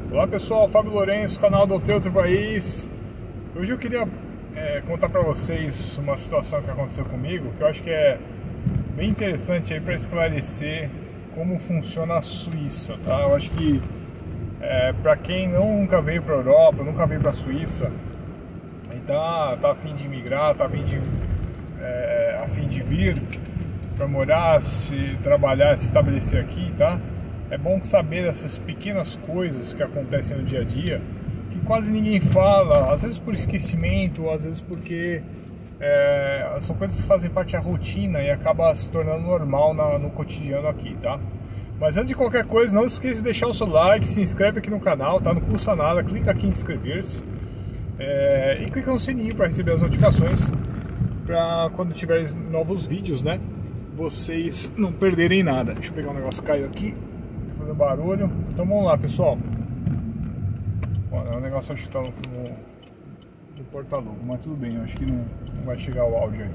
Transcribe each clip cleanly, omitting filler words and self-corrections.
Olá pessoal, Fábio Lourenço, canal do Teu Outro País. Hoje eu queria contar para vocês uma situação que aconteceu comigo, que eu acho que é bem interessante aí para esclarecer como funciona a Suíça, tá? Eu acho que para quem nunca veio para a Europa, nunca veio para a Suíça e tá a fim de imigrar, tá a fim de vir para morar, se trabalhar, se estabelecer aqui, tá? É bom saber essas pequenas coisas que acontecem no dia a dia, que quase ninguém fala, às vezes por esquecimento, às vezes porque são coisas que fazem parte da rotina e acaba se tornando normal no cotidiano aqui, tá? Mas antes de qualquer coisa, não se esqueça de deixar o seu like, se inscreve aqui no canal, tá? Não custa nada, clica aqui em inscrever-se e clica no sininho para receber as notificações, para quando tiver novos vídeos, né? Vocês não perderem nada. Deixa eu pegar um negócio que caiu aqui, tá fazendo barulho. Então vamos lá, pessoal. O negócio acho que tá no porta-luva, mas tudo bem, eu acho que não vai chegar o áudio aí.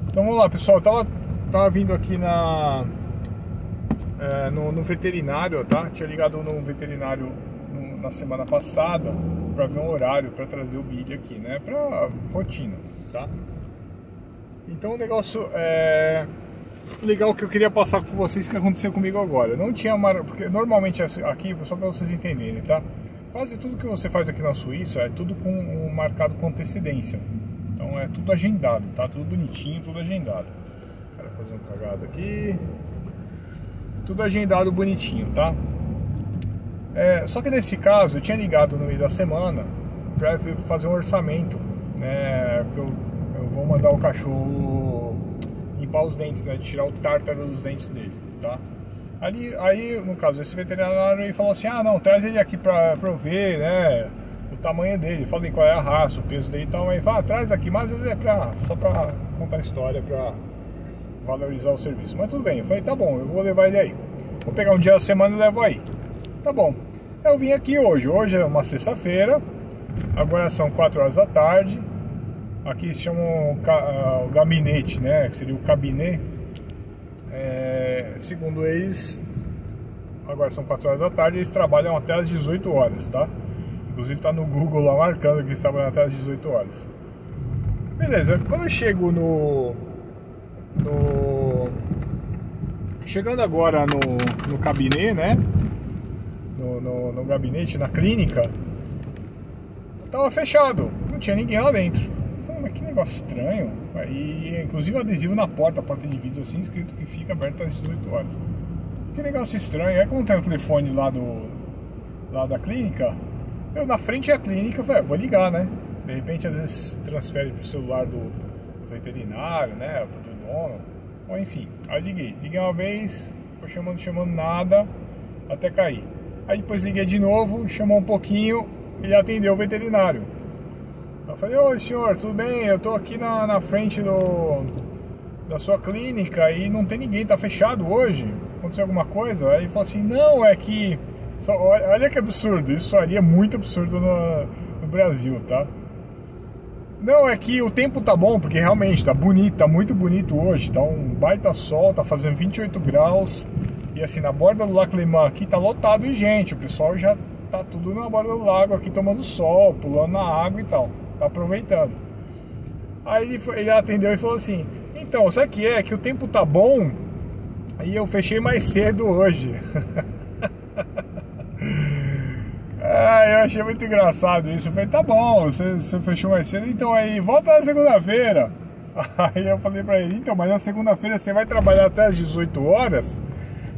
Então vamos lá, pessoal. Eu tava vindo aqui no veterinário, tá? Tinha ligado no veterinário na semana passada para ver um horário para trazer o Billy aqui, né? Pra rotina, tá? Então o negócio legal que eu queria passar com vocês que aconteceu comigo agora. Não tinha porque normalmente aqui, só para vocês entenderem, tá? Quase tudo que você faz aqui na Suíça é tudo marcado com antecedência. Então é tudo agendado, tá? Tudo bonitinho, tudo agendado. O cara fazendo cagada aqui. Tudo agendado bonitinho, tá? Só que nesse caso eu tinha ligado no meio da semana para fazer um orçamento, né? Porque eu vou mandar o cachorro limpar os dentes, né? De tirar o tártaro dos dentes dele, tá? Aí, no caso, esse veterinário ele falou assim: ah, não, traz ele aqui pra eu ver, né? O tamanho dele. Eu falei qual é a raça, o peso dele e tal. Aí ele fala: ah, traz aqui, mas às vezes só pra contar a história, pra valorizar o serviço. Mas tudo bem, eu falei: tá bom, eu vou levar ele aí. Vou pegar um dia da semana e levo aí. Tá bom. Eu vim aqui hoje. Hoje é uma sexta-feira. Agora são 4 horas da tarde. Aqui se chama o gabinete, né? Que seria o cabinet. Segundo eles, agora são 4 horas da tarde. Eles trabalham até as 18 horas, tá? Inclusive tá no Google lá marcando que eles trabalham até as 18 horas. Beleza, quando eu chego chegando agora no cabinet, né? No gabinete, na clínica, tava fechado, não tinha ninguém lá dentro. Eu falei: mas que negócio estranho. Aí, inclusive, adesivo na porta, a porta de vidro assim, escrito que fica aberta às 18 horas. Que negócio estranho. Aí, como tem o telefone lá da clínica, eu na frente da clínica, eu falei: vou ligar, né? De repente, às vezes transfere pro celular do veterinário, né? Do dono. Bom, enfim, aí liguei uma vez, ficou chamando nada, até cair. Aí depois liguei de novo, chamou um pouquinho, ele atendeu o veterinário. Eu falei: oi senhor, tudo bem? Eu tô aqui na frente da sua clínica e não tem ninguém, tá fechado hoje, aconteceu alguma coisa? Aí ele falou assim: não, é que... olha que absurdo, isso seria muito absurdo no Brasil, tá? Não, é que o tempo tá bom, porque realmente tá bonito, tá muito bonito hoje. Tá um baita sol, tá fazendo 28 graus. E assim, na borda do Lac Léman aqui tá lotado de gente. O pessoal já tá tudo na borda do lago aqui tomando sol, pulando na água e tal. Tá aproveitando. Aí ele atendeu e falou assim: então, sabe o que é? Que o tempo tá bom e eu fechei mais cedo hoje. Eu achei muito engraçado isso. Eu falei: tá bom, você fechou mais cedo, então aí volta na segunda-feira. Aí eu falei pra ele: então, mas na segunda-feira você vai trabalhar até as 18 horas?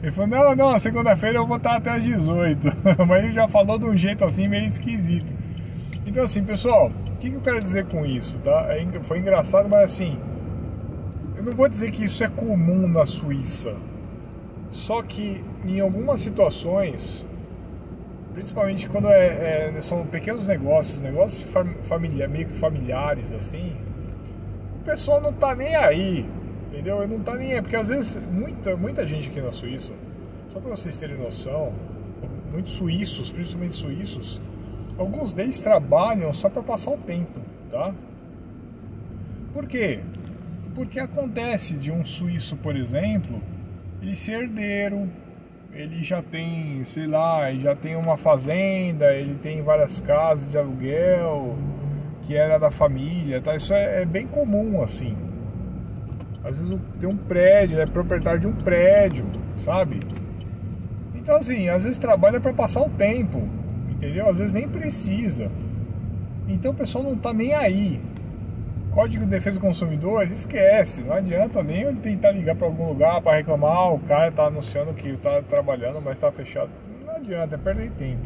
Ele falou: não, na segunda-feira eu vou estar até as 18. Mas ele já falou de um jeito assim meio esquisito. Então assim, pessoal, o que eu quero dizer com isso, tá? Foi engraçado, mas assim, eu não vou dizer que isso é comum na Suíça. Só que em algumas situações, principalmente quando são pequenos negócios meio que familiares assim, o pessoal não tá nem aí, entendeu? Ele não tá nem aí, porque às vezes muita gente aqui na Suíça, só para vocês terem noção, muitos suíços, principalmente suíços, alguns deles trabalham só para passar o tempo, tá? Por quê? Porque acontece de um suíço, por exemplo, ele ser herdeiro, ele já tem, sei lá, ele já tem uma fazenda, ele tem várias casas de aluguel, que era da família, tá? Isso é bem comum, assim. Às vezes tem um prédio, é proprietário de um prédio, sabe? Então, assim, às vezes trabalha para passar o tempo, entendeu? Às vezes nem precisa. Então o pessoal não tá nem aí. Código de Defesa do Consumidor, ele esquece. Não adianta nem ele tentar ligar para algum lugar para reclamar. O cara tá anunciando que tá trabalhando, mas tá fechado. Não adianta, é perder tempo.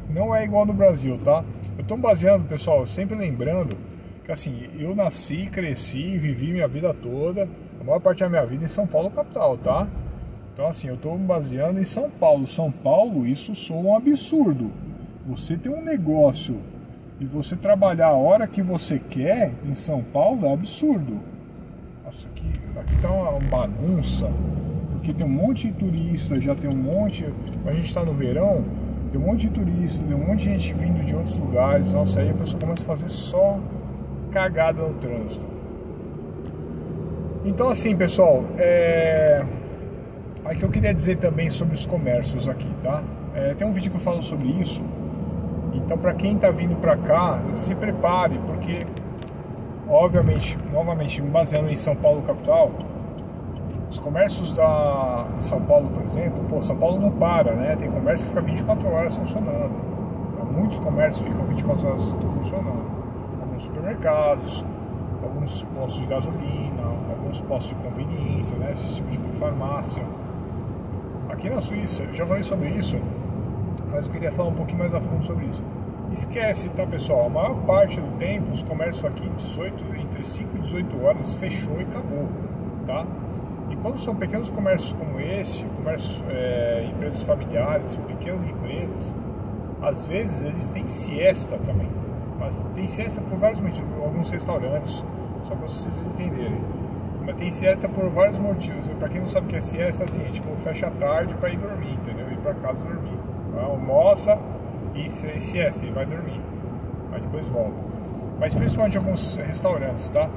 Não é igual no Brasil, tá? Eu tô baseando, pessoal, sempre lembrando que, assim, eu nasci, cresci, vivi minha vida toda, a maior parte da minha vida em São Paulo, capital, tá? Então, assim, eu tô me baseando em São Paulo. São Paulo, isso soa um absurdo. Você tem um negócio e você trabalhar a hora que você quer em São Paulo é absurdo. Nossa, aqui tá uma bagunça, porque tem um monte de turista, já tem um monte. A gente tá no verão, tem um monte de turista, tem um monte de gente vindo de outros lugares. Nossa, aí a pessoa começa a fazer só cagada no trânsito. Então, assim, pessoal, aí que eu queria dizer também sobre os comércios aqui, tá? Tem um vídeo que eu falo sobre isso. Então, para quem está vindo para cá, se prepare, porque, obviamente, novamente, me baseando em São Paulo capital, os comércios de São Paulo, por exemplo, pô, São Paulo não para, né? Tem comércio que fica 24 horas funcionando. Muitos comércios ficam 24 horas funcionando. Alguns supermercados, alguns postos de gasolina, alguns postos de conveniência, né? Esse tipo de farmácia. Aqui na Suíça, eu já falei sobre isso, mas eu queria falar um pouquinho mais a fundo sobre isso. Esquece, tá, pessoal? A maior parte do tempo, os comércios aqui, entre 5 e 18 horas, fechou e acabou, tá? E quando são pequenos comércios como esse, comércios, empresas familiares, pequenas empresas, às vezes eles têm siesta também. Mas tem siesta por vários motivos, alguns restaurantes, só para vocês entenderem. Mas tem siesta por vários motivos. Para quem não sabe o que é siesta, assim, tipo, fecha à tarde para ir dormir, entendeu? Ir para casa dormir. Almoça e siesta e vai dormir, aí depois volta. Mas principalmente alguns restaurantes, tá?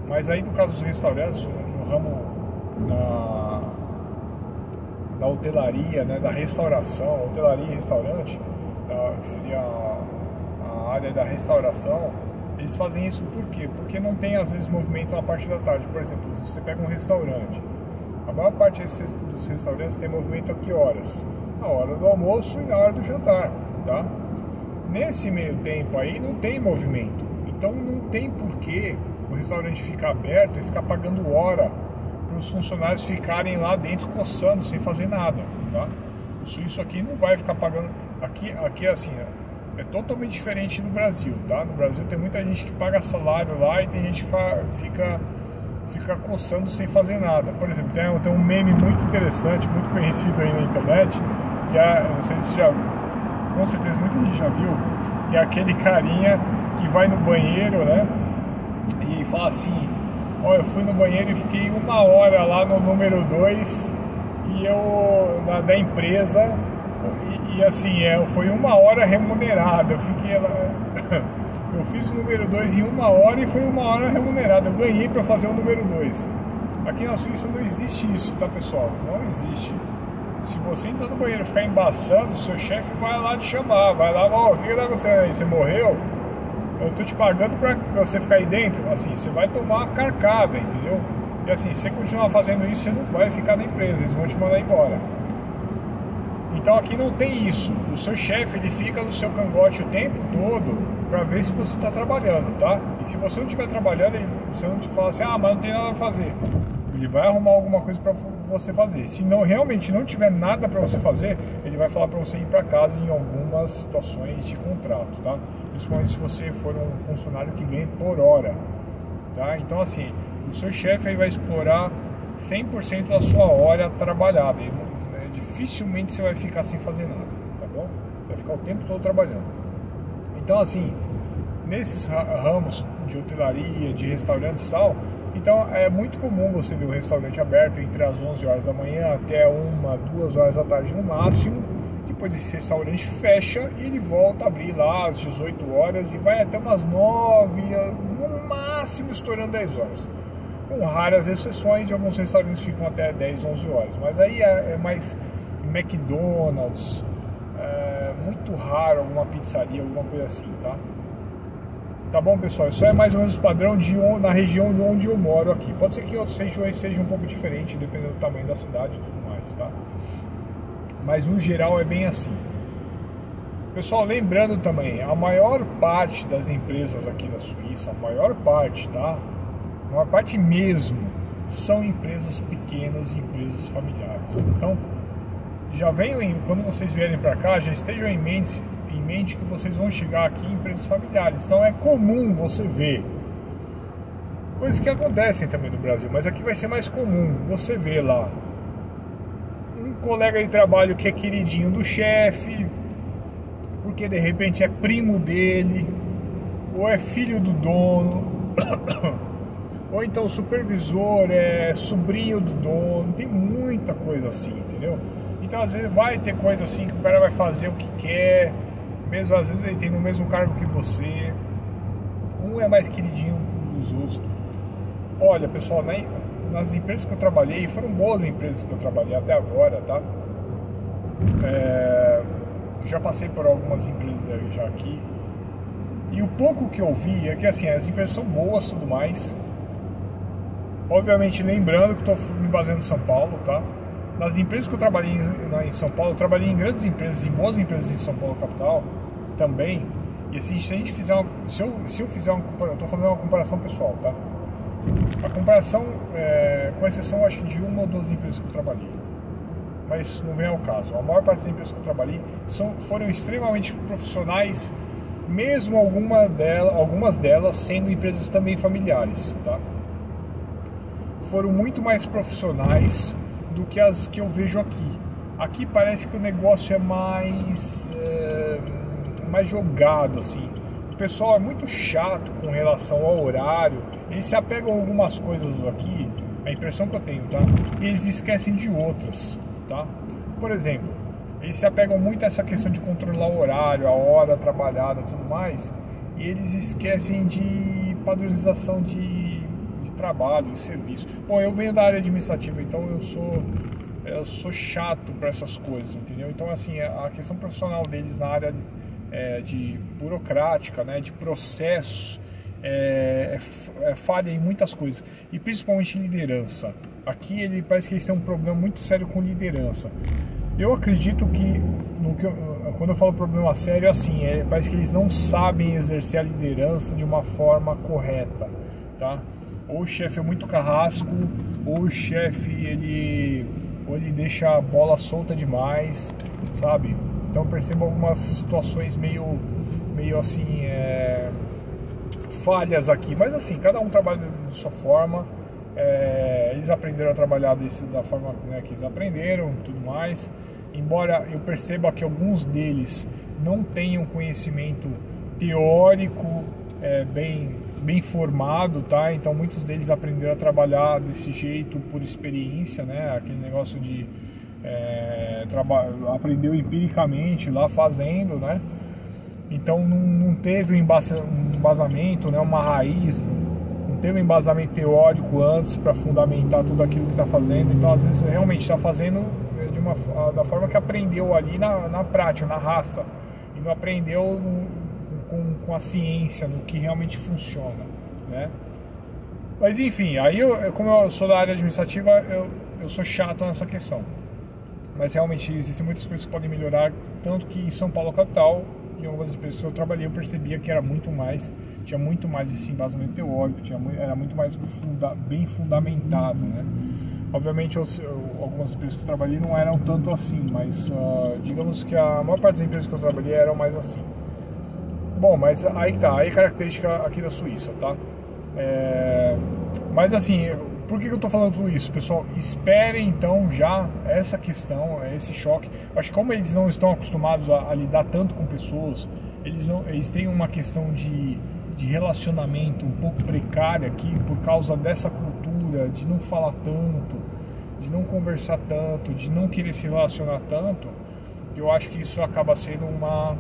Mas aí no caso dos restaurantes, no ramo da hotelaria, né, da restauração, hotelaria e restaurante, que seria a área da restauração, eles fazem isso por quê? Porque não tem às vezes movimento na parte da tarde. Por exemplo, se você pega um restaurante, a maior parte dos restaurantes tem movimento a que horas? Na hora do almoço e na hora do jantar, tá? Nesse meio tempo aí não tem movimento, então não tem porquê o restaurante ficar aberto e ficar pagando hora para os funcionários ficarem lá dentro coçando sem fazer nada, tá? O suíço aqui não vai ficar pagando, aqui assim, é totalmente diferente do Brasil, tá? No Brasil tem muita gente que paga salário lá e tem gente que fica coçando sem fazer nada. Por exemplo, tem um meme muito interessante, muito conhecido aí na internet, que não sei se com certeza muita gente já viu, que é aquele carinha que vai no banheiro, né, e fala assim: ó, eu fui no banheiro e fiquei 1 hora lá no número 2 e da empresa, e assim, foi 1 hora remunerada, eu fiquei lá, eu fiz o número 2 em 1 hora e foi 1 hora remunerada, eu ganhei para fazer o número 2. Aqui na Suíça não existe isso, tá, pessoal? Não existe. Se você entrar no banheiro e ficar embaçando, o seu chefe vai lá te chamar, vai lá, ó, o que tá acontecendo aí? Você morreu? Eu tô te pagando pra você ficar aí dentro. Assim, você vai tomar uma carcada, entendeu? E assim, se você continuar fazendo isso, você não vai ficar na empresa, eles vão te mandar embora. Então aqui não tem isso. O seu chefe, ele fica no seu cangote o tempo todo pra ver se você tá trabalhando, tá? E se você não estiver trabalhando, você não te fala assim: ah, mas não tem nada a fazer. Ele vai arrumar alguma coisa para você fazer. Se não, realmente não tiver nada para você fazer, ele vai falar para você ir para casa em algumas situações de contrato, tá? Principalmente se você for um funcionário que ganha por hora, tá? Então, assim, o seu chefe aí vai explorar 100% da sua hora trabalhada. E, dificilmente você vai ficar sem fazer nada, tá bom? Você vai ficar o tempo todo trabalhando. Então, assim, nesses ramos de hotelaria, de restaurantes e tal, então é muito comum você ver o restaurante aberto entre as 11 horas da manhã até 1, 2 horas da tarde no máximo. Depois esse restaurante fecha e ele volta a abrir lá às 18 horas e vai até umas 9, no máximo estourando 10 horas. Com raras exceções, alguns restaurantes ficam até 10, 11 horas. Mas aí é mais McDonald's, muito raro alguma pizzaria, alguma coisa assim, tá? Tá bom, pessoal? Isso é mais ou menos o padrão na região de onde eu moro aqui. Pode ser que outras regiões sejam um pouco diferentes, dependendo do tamanho da cidade e tudo mais, tá? Mas no geral é bem assim. Pessoal, lembrando também, a maior parte das empresas aqui na Suíça, a maior parte, tá? A maior parte mesmo, são empresas pequenas e empresas familiares. Então, já venham, quando vocês vierem para cá, já estejam em mente que vocês vão chegar aqui em empresas familiares. Então é comum você ver coisas que acontecem também no Brasil, mas aqui vai ser mais comum você ver lá um colega de trabalho que é queridinho do chefe, porque de repente é primo dele, ou é filho do dono, ou então o supervisor é sobrinho do dono. Tem muita coisa assim, entendeu? Então às vezes vai ter coisa assim que o cara vai fazer o que quer, mesmo às vezes ele tem no mesmo cargo que você, um é mais queridinho dos outros. Olha, pessoal, nas empresas que eu trabalhei, foram boas empresas que eu trabalhei até agora, tá? Já passei por algumas empresas já aqui, e o pouco que eu vi é que assim, as empresas são boas e tudo mais. Obviamente lembrando que estou me baseando em São Paulo, tá? Nas empresas que eu trabalhei em São Paulo, eu trabalhei em grandes empresas, em boas empresas em São Paulo capital também. E assim, se a gente fizer se eu fizer eu estou fazendo uma comparação pessoal, tá? A comparação, com exceção acho de uma ou duas empresas que eu trabalhei, mas não vem ao caso. A maior parte das empresas que eu trabalhei foram extremamente profissionais, mesmo algumas delas sendo empresas também familiares, tá? Foram muito mais profissionais do que as que eu vejo aqui. Aqui parece que o negócio é mais jogado, assim. O pessoal é muito chato com relação ao horário. Eles se apegam a algumas coisas aqui, a impressão que eu tenho, tá? E eles esquecem de outras, tá? Por exemplo, eles se apegam muito a essa questão de controlar o horário, a hora trabalhada e tudo mais, e eles esquecem de padronização de trabalho e serviço. Bom, eu venho da área administrativa, então eu sou chato para essas coisas, entendeu? Então, assim, a questão profissional deles na área de burocrática, né, de processos, falha em muidas coisas, e principalmente liderança. Aqui parece que eles têm um problema muito sério com liderança. Eu acredito que, quando eu falo problema sério, assim, parece que eles não sabem exercer a liderança de uma forma correta, tá? Ou o chefe é muito carrasco, ou o chefe ele deixa a bola solta demais, sabe? Então eu percebo algumas situações meio assim, falhas aqui, mas assim, cada um trabalha de sua forma. Eles aprenderam a trabalhar da forma, né, que eles aprenderam, tudo mais. Embora eu perceba que alguns deles não tenham conhecimento teórico bem formado, tá? Então muitos deles aprenderam a trabalhar desse jeito por experiência, né? Aquele negócio de aprendeu empiricamente lá fazendo, né? Então não teve um embasamento, né? Uma raiz, não teve um embasamento teórico antes para fundamentar tudo aquilo que está fazendo. Então às vezes realmente está fazendo da forma que aprendeu ali na prática, na raça, e não aprendeu com a ciência, no que realmente funciona, né? Mas enfim, aí como eu sou da área administrativa, eu sou chato nessa questão. Mas realmente existem muitas coisas que podem melhorar, tanto que em São Paulo capital, em algumas empresas que eu trabalhei, eu percebia que tinha muito mais esse embasamento teórico, era muito mais bem fundamentado, né? Obviamente algumas empresas que eu trabalhei não eram tanto assim, mas digamos que a maior parte das empresas que eu trabalhei eram mais assim. Bom, mas aí que tá, aí é característica aqui da Suíça, tá? Mas assim, por que eu tô falando tudo isso, pessoal? Esperem então já essa questão, esse choque. Acho que como eles não estão acostumados a lidar tanto com pessoas, eles têm uma questão de relacionamento um pouco precária aqui por causa dessa cultura de não falar tanto, de não conversar tanto, de não querer se relacionar tanto. Eu acho que isso acaba sendo uma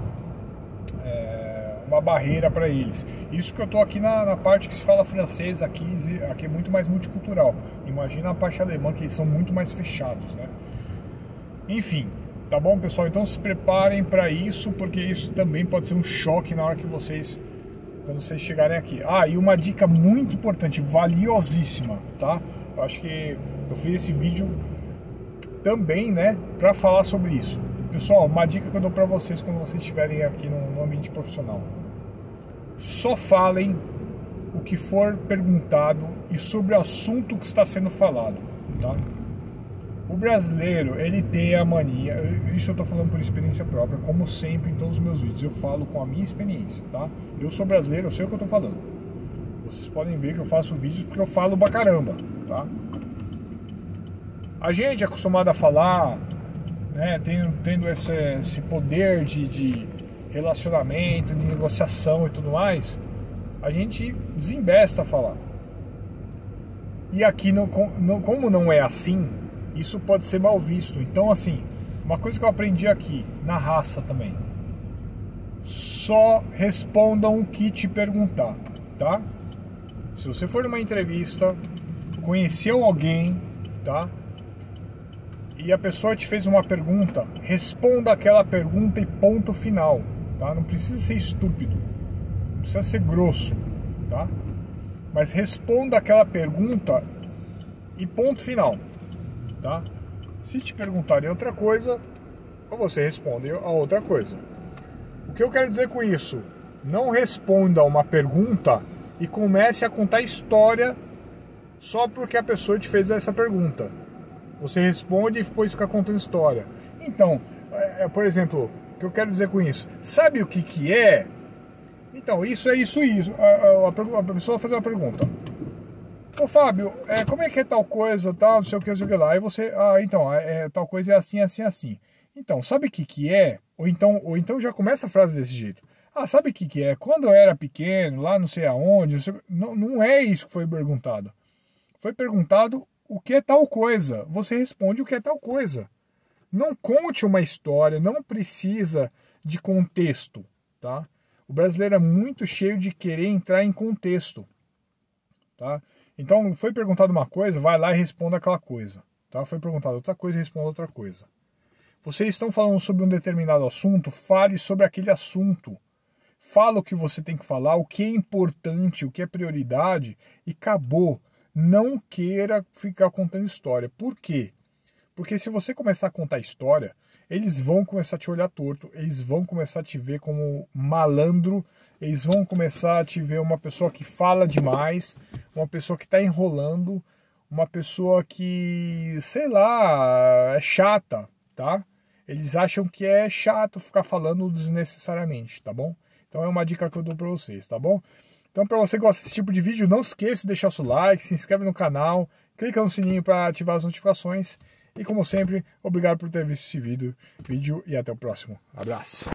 barreira para eles. Isso que eu tô aqui na parte que se fala francês, aqui é muito mais multicultural. Imagina a parte alemã, que eles são muito mais fechados, né? Enfim, Tá bom, pessoal? Então se preparem para isso, porque isso também pode ser um choque na hora que quando vocês chegarem aqui. Ah, e uma dica muito importante, valiosíssima, tá? Eu acho que eu fiz esse vídeo também, né, para falar sobre isso. Pessoal, uma dica que eu dou para vocês quando vocês estiverem aqui no ambiente profissional: só falem o que for perguntado e sobre o assunto que está sendo falado, tá? O brasileiro, ele tem a mania, isso eu estou falando por experiência própria, como sempre em todos os meus vídeos, eu falo com a minha experiência, tá? Eu sou brasileiro, eu sei o que eu estou falando. Vocês podem ver que eu faço vídeos porque eu falo pra caramba, tá? A gente é acostumado a falar, né, tendo esse poder de relacionamento, de negociação e tudo mais, a gente desembesta a falar. E aqui, como não é assim, isso pode ser mal visto. Então, assim, uma coisa que eu aprendi aqui, na raça também: só respondam o que te perguntar, tá? Se você for numa entrevista, conheceu alguém, tá? E a pessoa te fez uma pergunta, responda aquela pergunta e ponto final, tá? Não precisa ser estúpido, não precisa ser grosso, tá? Mas responda aquela pergunta e ponto final, tá? Se te perguntarem outra coisa, você responde a outra coisa. O que eu quero dizer com isso? Não responda uma pergunta e comece a contar história só porque a pessoa te fez essa pergunta. Você responde e depois fica contando história. Então, por exemplo, o que eu quero dizer com isso? Sabe o que é? Então, isso é isso. A pessoa faz uma pergunta: ô Fábio, como é que é tal coisa, tal, não sei o que lá. Aí você, então, tal coisa é assim, assim, assim. Então, sabe o que é? Ou então já começa a frase desse jeito: sabe o que é? Quando eu era pequeno, lá não sei aonde, não é isso que foi perguntado. Foi perguntado o que é tal coisa. Você responde o que é tal coisa. Não conte uma história, não precisa de contexto, tá? O brasileiro é muito cheio de querer entrar em contexto, tá? Então, foi perguntado uma coisa, vai lá e responda aquela coisa, tá? Foi perguntado outra coisa, responda outra coisa. Vocês estão falando sobre um determinado assunto, fale sobre aquele assunto. Fala o que você tem que falar, o que é importante, o que é prioridade, e acabou. Não queira ficar contando história. Por quê? Porque se você começar a contar história, eles vão começar a te olhar torto, eles vão começar a te ver como malandro, eles vão começar a te ver uma pessoa que fala demais, uma pessoa que está enrolando, uma pessoa que, sei lá, é chata, tá? Eles acham que é chato ficar falando desnecessariamente, tá bom? Então é uma dica que eu dou pra vocês, tá bom? Então, para você que gosta desse tipo de vídeo, não esqueça de deixar o seu like, se inscreve no canal, clica no sininho para ativar as notificações. E como sempre, obrigado por ter visto esse vídeo e até o próximo. Abraço!